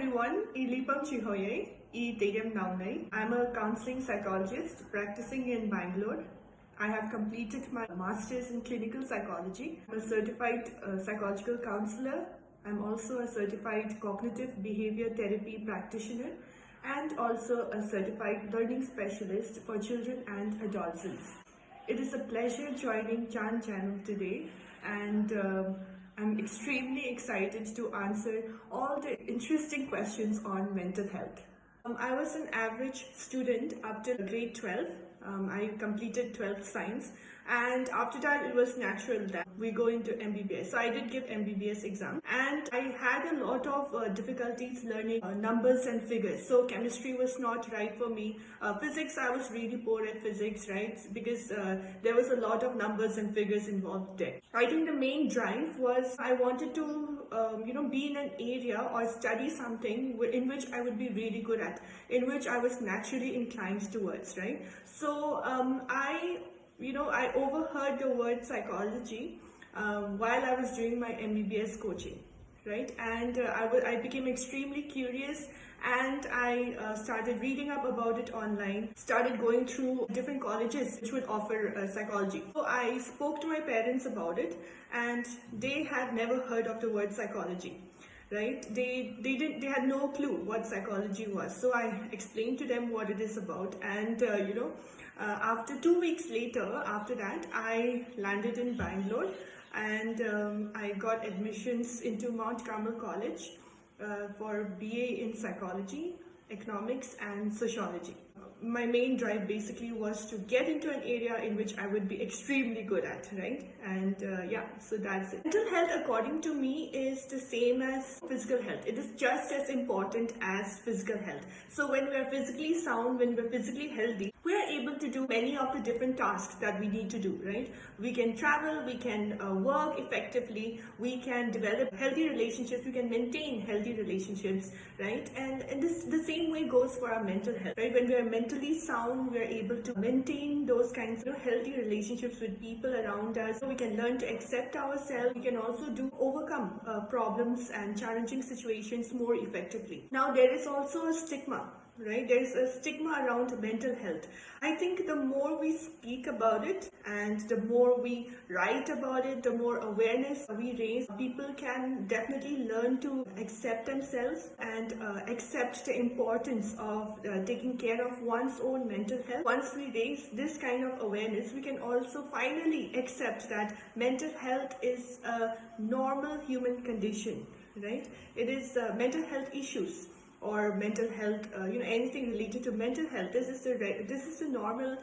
everyone. Pamchui Ramror. I'm a counselling psychologist practicing in Bangalore. I have completed my master's in clinical psychology. I'm a certified psychological counselor. I'm also a certified cognitive behavior therapy practitioner and also a certified learning specialist for children and adolescents. It is a pleasure joining Chan channel today, and I'm extremely excited to answer all the interesting questions on mental health. I was an average student up till grade 12. I completed 12th science, and after that it was natural that we go into MBBS. So I did give MBBS exam, and I had a lot of difficulties learning numbers and figures. So chemistry was not right for me. Physics, I was really poor at physics, right? Because there was a lot of numbers and figures involved there. I think the main drive was I wanted to be in an area or study something in which I would be really good at, in which I was naturally inclined towards, right? So I overheard the word psychology while I was doing my MBBS coaching, right? And I became extremely curious, and I started reading up about it online, started going through different colleges which would offer psychology. So I spoke to my parents about it, and they had never heard of the word psychology. Right? They had no clue what psychology was. So I explained to them what it is about, and after 2 weeks later, after that, I landed in Bangalore, and I got admissions into Mount Carmel College for BA in psychology, economics, and sociology. My main drive basically was to get into an area in which I would be extremely good at, right? And so that's it. Mental health, according to me, is the same as physical health. It is just as important as physical health. So when we are physically sound, when we're physically healthy, we are able to do many of the different tasks that we need to do, right? We can travel, we can work effectively, we can develop healthy relationships, we can maintain healthy relationships, right? And the same way goes for our mental health, right? When we are mentally sound, we are able to maintain those kinds of healthy relationships with people around us. So we can learn to accept ourselves. We can also overcome problems and challenging situations more effectively. Now, there is also a stigma. Right? There's a stigma around mental health. I think the more we speak about it and the more we write about it, the more awareness we raise, people can definitely learn to accept themselves and accept the importance of taking care of one's own mental health. Once we raise this kind of awareness, we can also finally accept that mental health is a normal human condition, right? It is mental health issues or mental health, anything related to mental health. This is the normal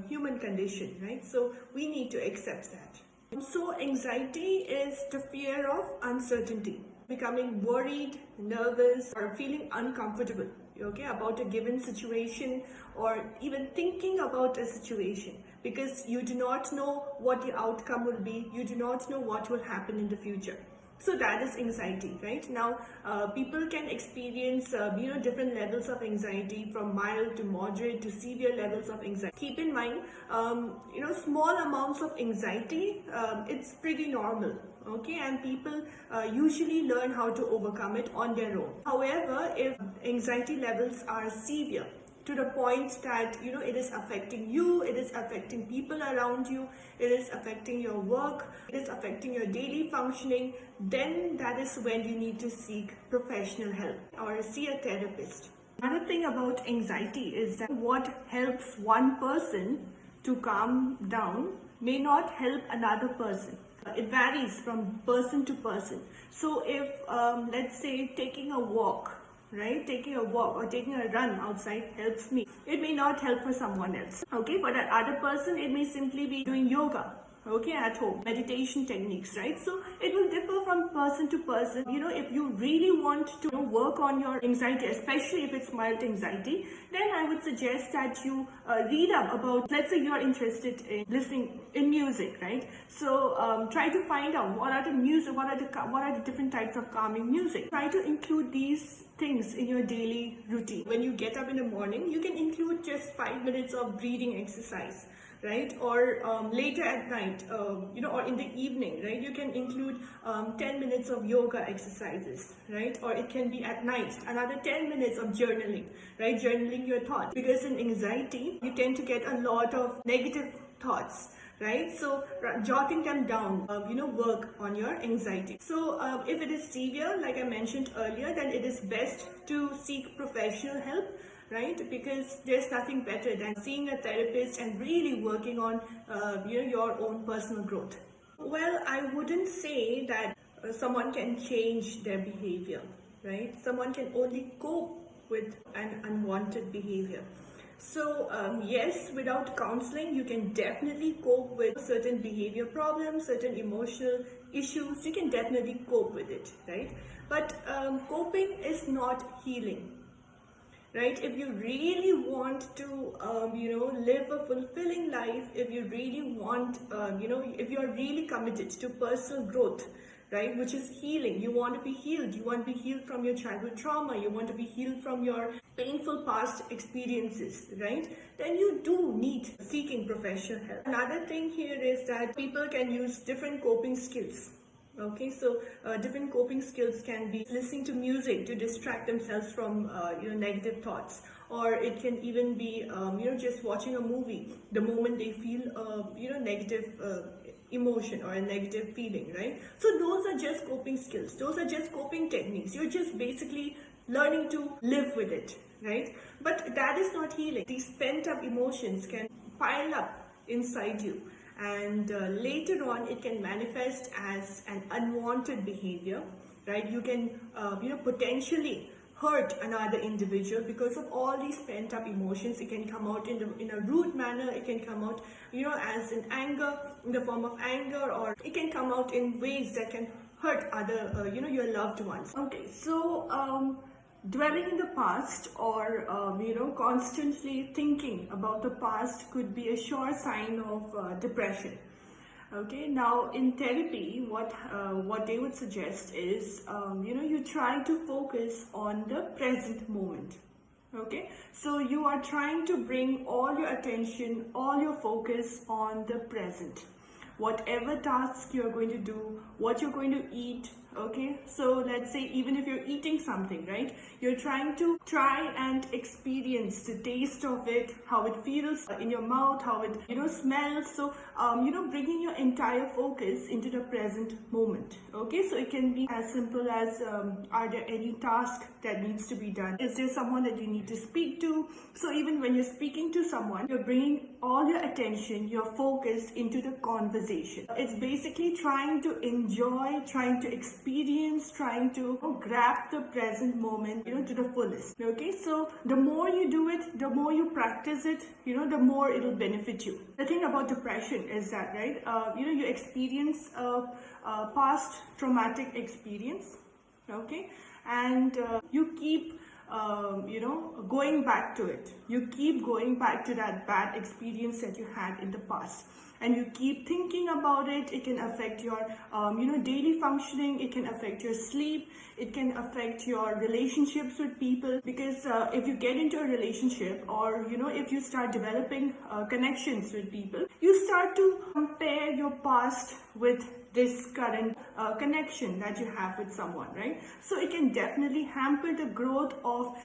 human condition, right? So we need to accept that. So anxiety is the fear of uncertainty, becoming worried, nervous, or feeling uncomfortable, okay, about a given situation, or even thinking about a situation, because you do not know what the outcome will be, you do not know what will happen in the future. So that is anxiety, right? Now, people can experience, different levels of anxiety, from mild to moderate to severe levels of anxiety. Keep in mind, small amounts of anxiety, it's pretty normal, okay? And people usually learn how to overcome it on their own. However, if anxiety levels are severe, to the point that it is affecting you, it is affecting people around you, it is affecting your work, it is affecting your daily functioning, then that is when you need to seek professional help or see a therapist. Another thing about anxiety is that what helps one person to calm down may not help another person. It varies from person to person. So if let's say taking a walk, right? Taking a walk or taking a run outside helps me, it may not help for someone else. Okay, for that other person, it may simply be doing yoga, okay, at home, meditation techniques, right? So it will differ from person to person. If you really want to work on your anxiety, especially if it's mild anxiety, then I would suggest that you read up about, let's say you're interested in listening in music, right? So try to find out what are the different types of calming music. Try to include these things in your daily routine. When you get up in the morning, you can include just 5 minutes of breathing exercise. right? Or later at night, or in the evening, right? You can include 10 minutes of yoga exercises, right? Or it can be at night, another 10 minutes of journaling, right? Journaling your thoughts, because in anxiety, you tend to get a lot of negative thoughts, right? So jotting them down, work on your anxiety. So if it is severe, like I mentioned earlier, then it is best to seek professional help, right? Because there's nothing better than seeing a therapist and really working on your own personal growth. Well, I wouldn't say that someone can change their behavior, right? Someone can only cope with an unwanted behavior. So yes, without counseling, you can definitely cope with certain behavior problems, certain emotional issues. You can definitely cope with it, right? But coping is not healing, right? If you really want to, live a fulfilling life, if you really want, if you are really committed to personal growth, right, which is healing, you want to be healed, you want to be healed from your childhood trauma, you want to be healed from your painful past experiences, right, then you do need seeking professional help. Another thing here is that people can use different coping skills. Okay, so different coping skills can be listening to music to distract themselves from negative thoughts, or it can even be just watching a movie the moment they feel negative emotion or a negative feeling, right? So those are just coping skills. Those are just coping techniques. You're just basically learning to live with it, right? But that is not healing. These pent up emotions can pile up inside you, and later on it can manifest as an unwanted behavior, right? You can potentially hurt another individual because of all these pent up emotions. It can come out in a rude manner, it can come out as in anger, in the form of anger, or it can come out in ways that can hurt other your loved ones. Okay, so dwelling in the past, or constantly thinking about the past, could be a sure sign of depression. Okay, now in therapy, what they would suggest is you try to focus on the present moment. Okay, so you are trying to bring all your attention, all your focus on the present. Whatever task you're going to do, what you're going to eat. Okay, so let's say even if you're eating something, right, you're trying to and experience the taste of it, how it feels in your mouth, how it smells. So bringing your entire focus into the present moment. Okay, so it can be as simple as are there any task that needs to be done, is there someone that you need to speak to? So even when you're speaking to someone, you're bringing all your attention, your focus into the conversation. It's basically trying to enjoy, trying to experience, trying to grab the present moment to the fullest. Okay, so the more you do it, the more you practice it, the more it'll benefit you. The thing about depression is that, right, you experience a past traumatic experience, okay, and you keep going back to it. You keep going back to that bad experience that you had in the past, and you keep thinking about it. It can affect your daily functioning, it can affect your sleep, it can affect your relationships with people, because if you get into a relationship, or if you start developing connections with people, you start to compare your past with this current connection that you have with someone, right? So it can definitely hamper the growth of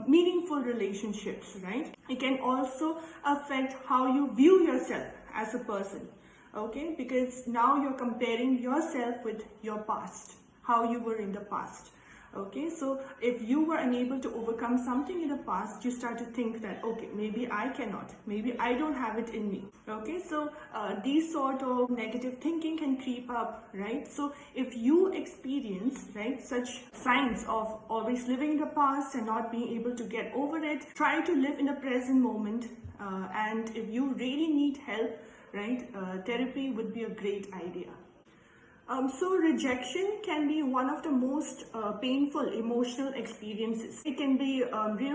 meaningful relationships, right? It can also affect how you view yourself as a person, okay? Because now you're comparing yourself with your past, how you were in the past. Okay, so if you were unable to overcome something in the past, you start to think that, okay, maybe I cannot, maybe I don't have it in me. Okay, so these sort of negative thinking can creep up, right? So if you experience, right, such signs of always living in the past and not being able to get over it, try to live in the present moment. And if you really need help, right, therapy would be a great idea. So rejection can be one of the most painful emotional experiences. It can be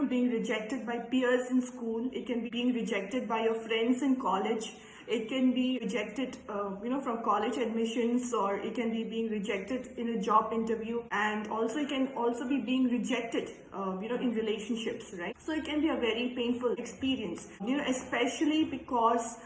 being rejected by peers in school. It can be being rejected by your friends in college. It can be rejected, from college admissions, or it can be being rejected in a job interview, and also it can also be being rejected, in relationships, right? So it can be a very painful experience, especially because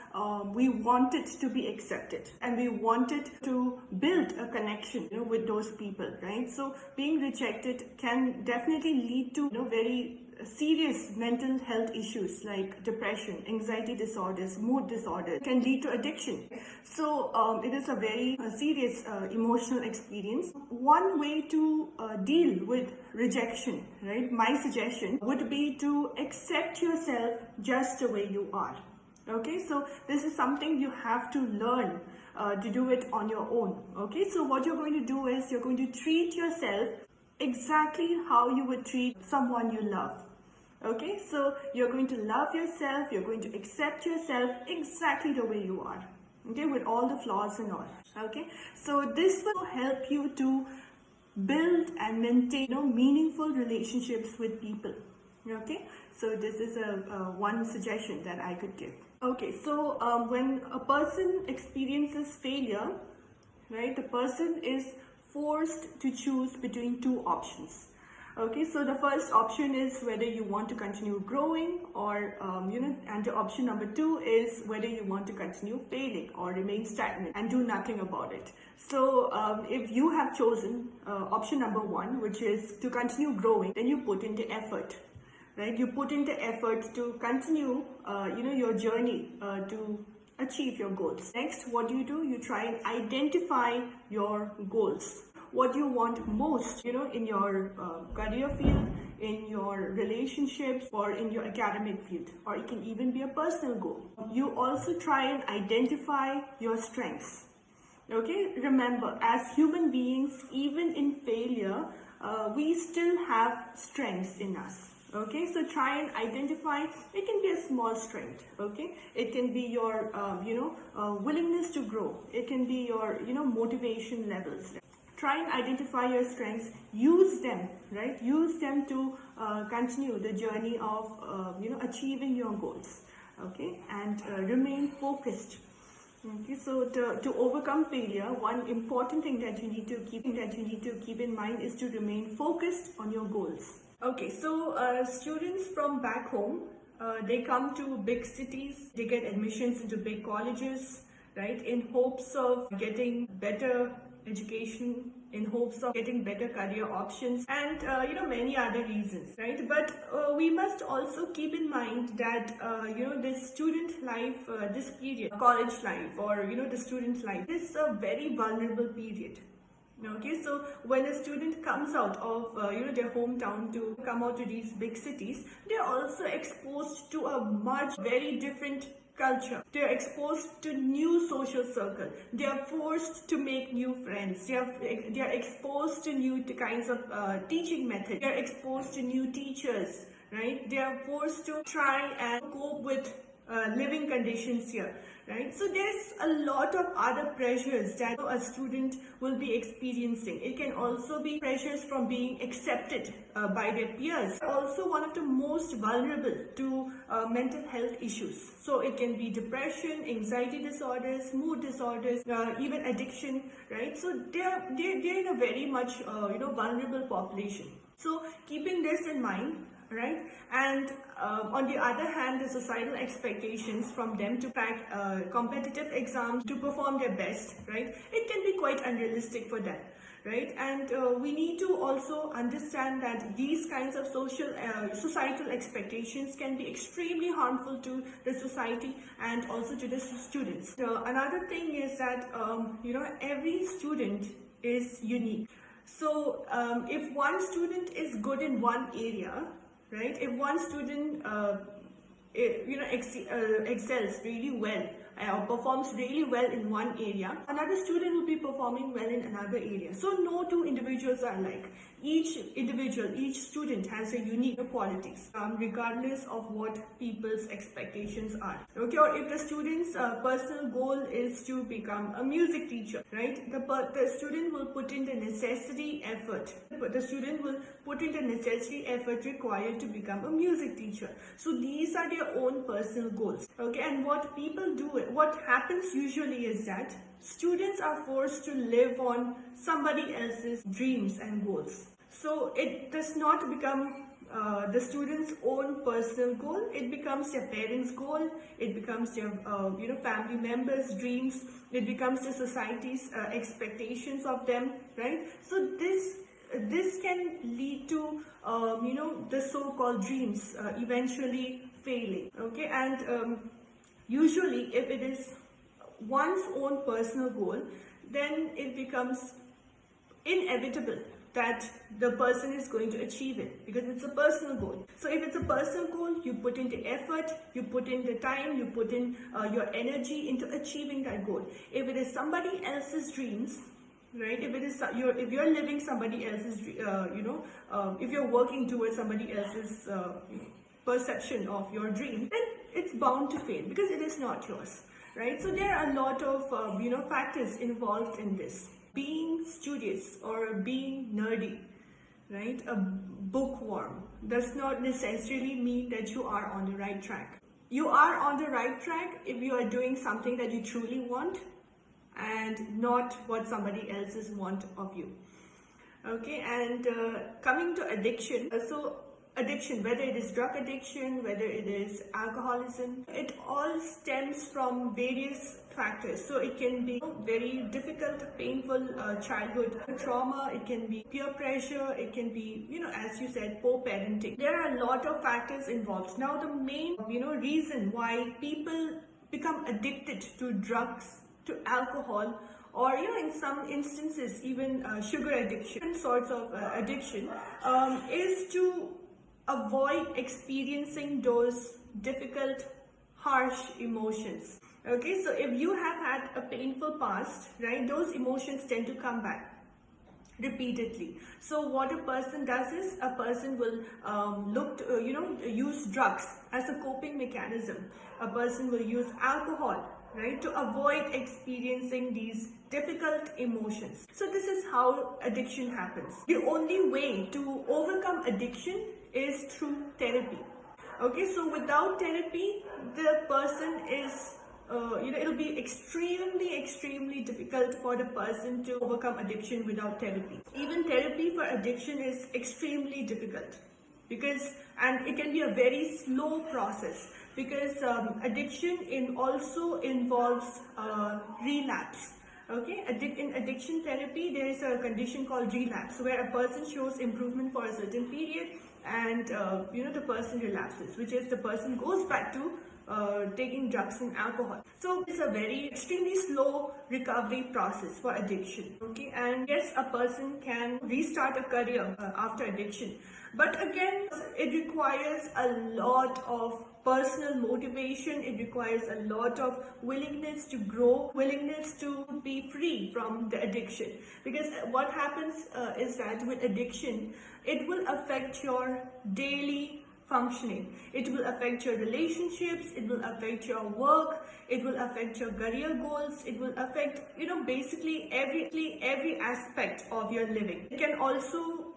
we wanted to be accepted and we wanted to build a connection, with those people, right? So being rejected can definitely lead to, very serious mental health issues like depression, anxiety disorders, mood disorders, can lead to addiction. So it is a very serious emotional experience. One way to deal with rejection, right, my suggestion would be to accept yourself just the way you are. Okay, so this is something you have to learn to do it on your own. Okay, so what you're going to do is you're going to treat yourself exactly how you would treat someone you love. Okay, so you're going to love yourself, you're going to accept yourself exactly the way you are, okay, with all the flaws and all. Okay, so this will help you to build and maintain, meaningful relationships with people. Okay, so this is one suggestion that I could give. Okay, so when a person experiences failure, right, the person is forced to choose between two options. Okay, so the first option is whether you want to continue growing, or and the option number 2 is whether you want to continue failing or remain stagnant and do nothing about it. So if you have chosen option number 1, which is to continue growing, then you put in the effort, right? You put in the effort to continue, your journey to achieve your goals. Next, what do? You try and identify your goals. What you want most, in your career field, in your relationships, or in your academic field, or it can even be a personal goal. You also try and identify your strengths. Okay, remember, as human beings, even in failure, we still have strengths in us. Okay, so try and identify. It can be a small strength. Okay, it can be your willingness to grow. It can be your motivation levels. Try and identify your strengths, use them, right? Use them to continue the journey of, achieving your goals, okay? And remain focused. Okay, so to overcome failure, one important thing that you need to keep in mind is to remain focused on your goals. Okay, so students from back home, they come to big cities, they get admissions into big colleges, right, in hopes of getting better education, in hopes of getting better career options, and many other reasons, right? But we must also keep in mind that this student life, this period, college life, or the student life, is a very vulnerable period. Okay, so when a student comes out of their hometown to come out to these big cities, they're also exposed to a very different culture. They're exposed to new social circle. They are forced to make new friends. They are exposed to new kinds of teaching methods. They are exposed to new teachers, right? They are forced to try and cope with living conditions here, right? So there's a lot of other pressures that a student will be experiencing. It can also be pressures from being accepted by their peers. Also one of the most vulnerable to mental health issues. So it can be depression, anxiety disorders, mood disorders, even addiction, right? So they're in a very much vulnerable population. So keeping this in mind, right, and on the other hand, the societal expectations from them to crack competitive exams, to perform their best, right, it can be quite unrealistic for them, right? And we need to also understand that these kinds of societal expectations can be extremely harmful to the society and also to the students. Another thing is that every student is unique. So if one student is good in one area, right, if one student excels really well or performs really well in one area, another student will be performing well in another area. So no two individuals are alike. Each individual, each student has a unique qualities, regardless of what people's expectations are. Okay, or if the student's personal goal is to become a music teacher, right, the student will put in the necessary effort. The student will put in the necessary effort required to become a music teacher. So these are their own personal goals. Okay, and what people do what happens usually is that students are forced to live on somebody else's dreams and goals. So it does not become the student's own personal goal. It becomes their parents' goal. It becomes their family members' dreams. It becomes the society's expectations of them, right? So this can lead to the so-called dreams eventually failing. Okay, and usually if it is one's own personal goal, then it becomes inevitable that the person is going to achieve it because it's a personal goal. So if it's a personal goal, you put in the effort, you put in the time, you put in your energy into achieving that goal. If it is somebody else's dreams, right? If you're living somebody else's, if you're working towards somebody else's perception of your dream, then it's bound to fail because it is not yours, right? So there are a lot of factors involved in this. Being studious or being nerdy, right, a bookworm, does not necessarily mean that you are on the right track. You are on the right track if you are doing something that you truly want and not what somebody else's want of you. Okay, and coming to addiction, addiction, whether it is drug addiction, whether it is alcoholism, it all stems from various factors. So it can be very difficult, painful childhood trauma, it can be peer pressure, it can be, as you said, poor parenting. There are a lot of factors involved. Now the main, reason why people become addicted to drugs, to alcohol, or in some instances even sugar addiction, sorts of addiction, is to avoid experiencing those difficult, harsh emotions. Okay, so if you have had a painful past, right, those emotions tend to come back repeatedly. So what a person does is a person will use drugs as a coping mechanism. A person will use alcohol, right, to avoid experiencing these difficult emotions. So this is how addiction happens. The only way to overcome addiction is through therapy. Okay, so without therapy, the person is it'll be extremely difficult for the person to overcome addiction without therapy. Even therapy for addiction is extremely difficult and it can be a very slow process because addiction also involves relapse. Okay, in addiction therapy, there is a condition called relapse where a person shows improvement for a certain period and the person relapses, which is the person goes back to taking drugs and alcohol. So it's a very extremely slow recovery process for addiction. Okay, and yes, a person can restart a career after addiction, but again, it requires a lot of personal motivation. It requires a lot of willingness to grow, willingness to be free from the addiction. Because what happens is that with addiction, it will affect your daily functioning. It will affect your relationships, it will affect your work, it will affect your career goals, it will affect, basically every aspect of your living. It can also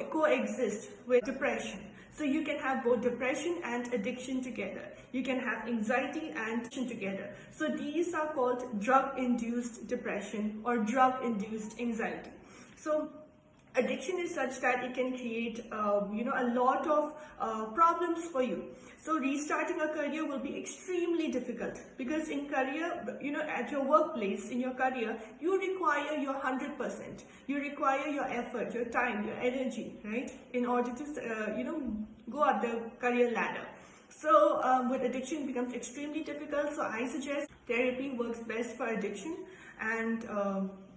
coexist with depression. So you can have both depression and addiction together. You can have anxiety and addiction together. So these are called drug-induced depression or drug-induced anxiety. So addiction is such that it can create a lot of problems for you. So restarting a career will be extremely difficult because in career, at your workplace, in your career, you require your 100%. You require your effort, your time, your energy, right, in order to go up the career ladder. So with addiction, it becomes extremely difficult. So I suggest therapy works best for addiction, and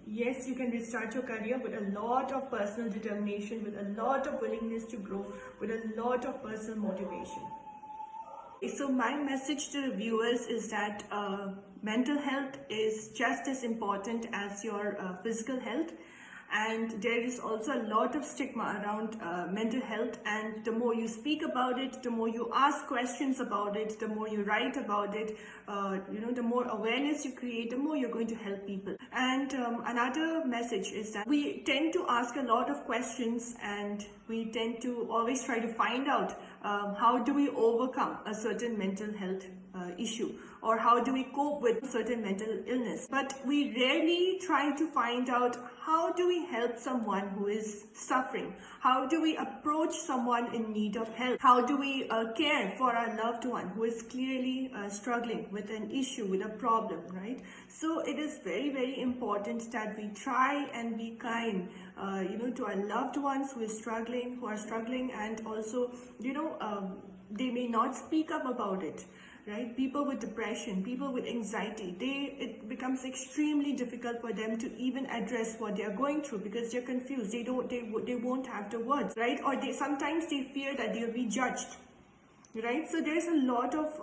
yes, you can restart your career with a lot of personal determination, with a lot of willingness to grow, with a lot of personal motivation. So my message to the viewers is that mental health is just as important as your physical health. And there is also a lot of stigma around mental health, and the more you speak about it, the more you ask questions about it, the more you write about it, the more awareness you create, the more you're going to help people. And another message is that we tend to ask a lot of questions, and we tend to always try to find out how do we overcome a certain mental health issue, or how do we cope with certain mental illness. But we rarely try to find out how do we help someone who is suffering, how do we approach someone in need of help, how do we care for our loved one who is clearly struggling with an issue, with a problem, right? So it is very, very important that we try and be kind, to our loved ones who are struggling, and also, they may not speak up about it, right? People with depression, people with anxiety, it becomes extremely difficult for them to even address what they are going through, because they're confused. They won't have the words, right? Or sometimes they fear that they'll be judged, right? So there's a lot of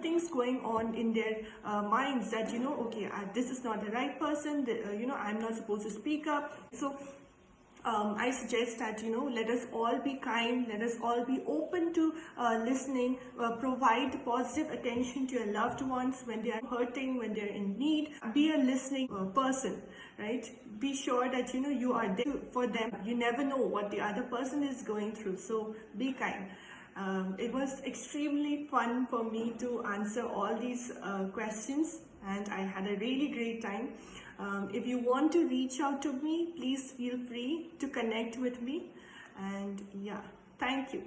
things going on in their minds that, okay, this is not the right person, I'm not supposed to speak up. So I suggest that, let us all be kind, let us all be open to listening, provide positive attention to your loved ones when they are hurting, when they're in need. Be a listening person, right? Be sure that, you are there for them. You never know what the other person is going through, so be kind. It was extremely fun for me to answer all these questions, and I had a really great time. If you want to reach out to me, please feel free to connect with me. And yeah, thank you.